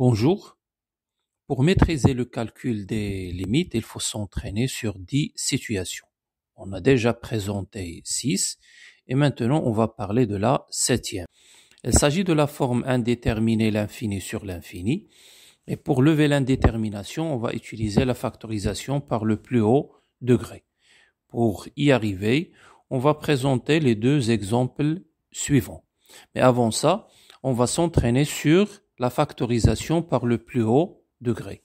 Bonjour. Pour maîtriser le calcul des limites, il faut s'entraîner sur 10 situations. On a déjà présenté 6 et maintenant on va parler de la 7e. Il s'agit de la forme indéterminée l'infini sur l'infini. Et pour lever l'indétermination, on va utiliser la factorisation par le plus haut degré. Pour y arriver, on va présenter les deux exemples suivants. Mais avant ça, on va s'entraîner sur la factorisation par le plus haut degré.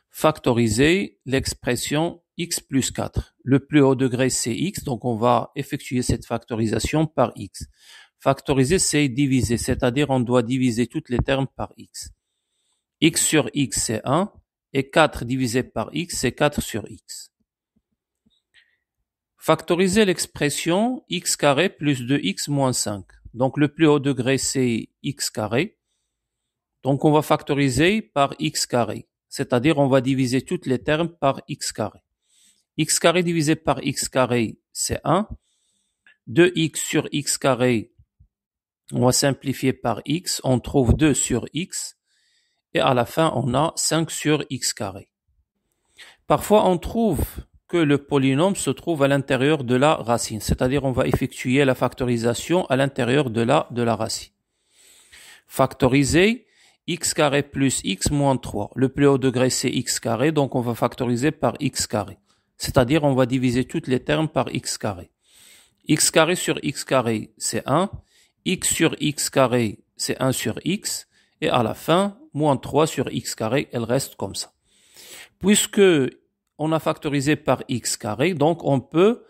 Factoriser l'expression x plus 4. Le plus haut degré, c'est x, donc on va effectuer cette factorisation par x. Factoriser, c'est diviser, c'est-à-dire on doit diviser tous les termes par x. X sur x, c'est 1, et 4 divisé par x, c'est 4 sur x. Factoriser l'expression x carré plus 2x moins 5. Donc le plus haut degré, c'est x carré. Donc on va factoriser par x carré, c'est-à-dire on va diviser tous les termes par x carré. X carré divisé par x carré, c'est 1. 2x sur x carré, on va simplifier par x, on trouve 2 sur x. Et à la fin, on a 5 sur x carré. Parfois, on trouve que le polynôme se trouve à l'intérieur de la racine, c'est-à-dire on va effectuer la factorisation à l'intérieur de la racine. Factoriser x carré plus x moins 3. Le plus haut degré, c'est x carré, donc on va factoriser par x carré. C'est-à-dire on va diviser tous les termes par x carré. X carré sur x carré, c'est 1. X sur x carré, c'est 1 sur x. Et à la fin, moins 3 sur x carré, elle reste comme ça. Puisque on a factorisé par x carré, donc on peut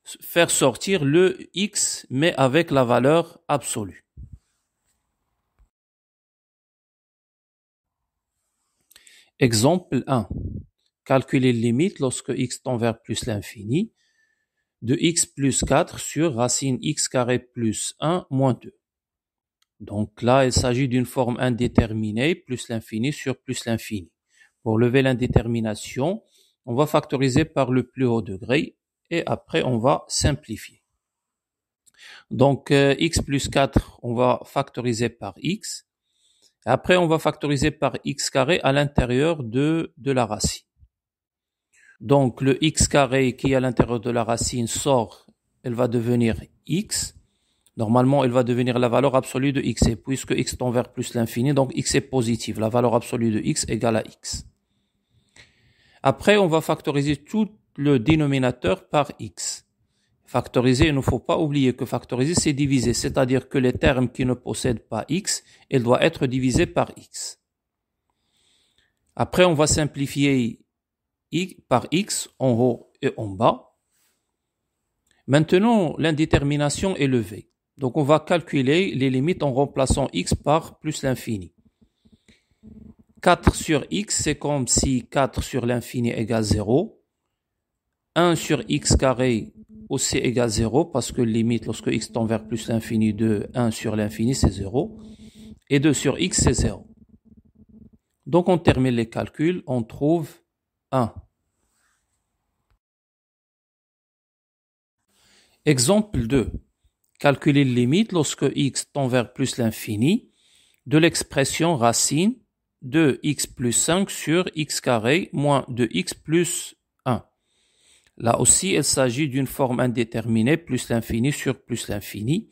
faire sortir le x, mais avec la valeur absolue. Exemple 1. Calculer les limites lorsque x tend vers plus l'infini de x plus 4 sur racine x carré plus 1 moins 2. Donc là, il s'agit d'une forme indéterminée, plus l'infini sur plus l'infini. Pour lever l'indétermination, on va factoriser par le plus haut degré et après on va simplifier. Donc x plus 4, on va factoriser par x. Après, on va factoriser par x carré à l'intérieur de la racine. Donc le x carré qui est à l'intérieur de la racine sort, elle va devenir x. Normalement, elle va devenir la valeur absolue de x, et puisque x tend vers plus l'infini, donc x est positif. La valeur absolue de x égale à x. Après, on va factoriser tout le dénominateur par x. Factoriser, il ne faut pas oublier que factoriser, c'est diviser, c'est-à-dire que les termes qui ne possèdent pas x, ils doivent être divisés par x. Après, on va simplifier par x en haut et en bas. Maintenant, l'indétermination est levée. Donc, on va calculer les limites en remplaçant x par plus l'infini. 4 sur x, c'est comme si 4 sur l'infini égale 0. 1 sur x carré aussi égale 0, parce que limite, lorsque x tend vers plus l'infini de 1 sur l'infini, c'est 0. Et 2 sur x, c'est 0. Donc, on termine les calculs, on trouve 1. Exemple 2. Calculer les limites lorsque x tend vers plus l'infini de l'expression racine de x plus 5 sur x carré moins 2x plus 1. Là aussi, il s'agit d'une forme indéterminée, plus l'infini sur plus l'infini.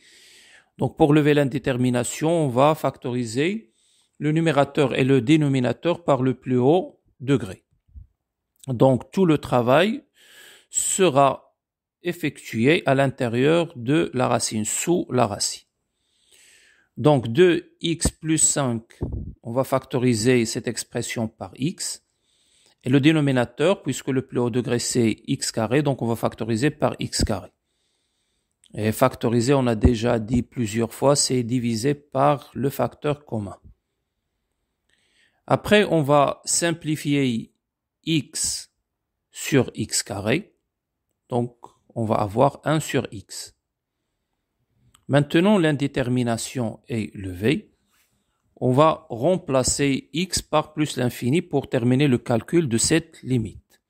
Donc, pour lever l'indétermination, on va factoriser le numérateur et le dénominateur par le plus haut degré. Donc, tout le travail sera effectué à l'intérieur de la racine, sous la racine. Donc 2x plus 5, on va factoriser cette expression par x. Et le dénominateur, puisque le plus haut degré c'est x carré, donc on va factoriser par x carré. Et factoriser, on a déjà dit plusieurs fois, c'est diviser par le facteur commun. Après, on va simplifier x sur x carré. Donc, on va avoir 1 sur x. Maintenant, l'indétermination est levée. On va remplacer x par plus l'infini pour terminer le calcul de cette limite.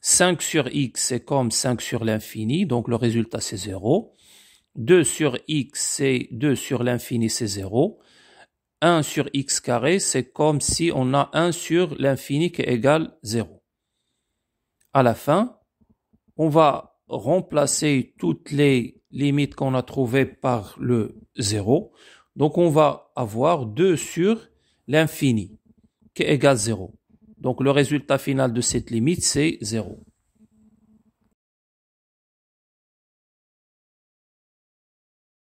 5 sur x, c'est comme 5 sur l'infini, donc le résultat c'est 0. 2 sur x, c'est 2 sur l'infini, c'est 0. 1 sur x carré, c'est comme si on a 1 sur l'infini qui est égal 0. À la fin, on va remplacer toutes les limites qu'on a trouvées par le 0. Donc, on va avoir 2 sur l'infini qui est égal 0. Donc, le résultat final de cette limite, c'est 0.